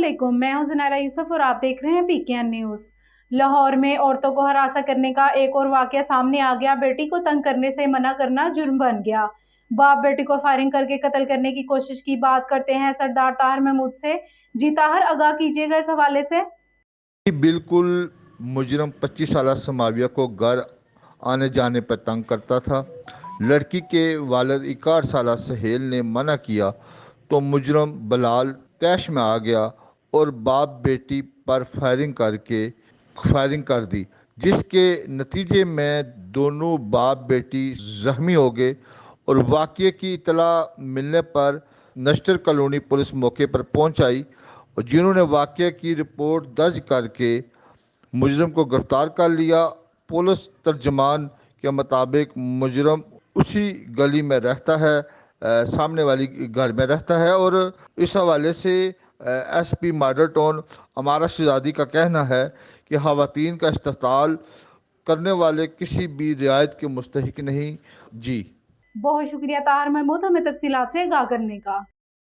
अस्सलामुअलैकुम, मैं हूं जुनैरा यूसुफ और आप देख रहे हैं PKN न्यूज। लाहौर में औरतों को हरासा करने का एक और वाकया सामने आ गया। बेटी को तंग करने से मना करना जुर्म बन गया। बाप बेटी को फायरिंग करके कत्ल करने की कोशिश की। बात करते हैं सरदार ताहिर महमूद से। जी ताहिर, आगाह कीजिएगा इस हवाले से। बिल्कुल। मुजरम 25 साल समाविया को घर आने जाने पर तंग करता था। लड़की के वालिद 61 साल सहेल ने मना किया तो मुजरम बलाल तैश में आ गया और बाप बेटी पर फायरिंग कर दी, जिसके नतीजे में दोनों बाप बेटी जख्मी हो गए। और वाक़ये की इतला मिलने पर नश्तर कॉलोनी पुलिस मौके पर पहुंच आई और जिन्होंने वाक़ये की रिपोर्ट दर्ज करके मुजरम को गिरफ्तार कर लिया। पुलिस तर्जमान के मुताबिक मुजरम उसी गली में रहता है, सामने वाली घर में रहता है। और इस हवाले से SP मॉडल टाउन हमारा शहजादी का कहना है कि ख़वातीन का इस्तेमाल करने वाले किसी भी रियायत के मुस्तहिक नहीं। जी बहुत शुक्रिया ताहिर महमूद, हमें तफसीलात से आगाह करने का।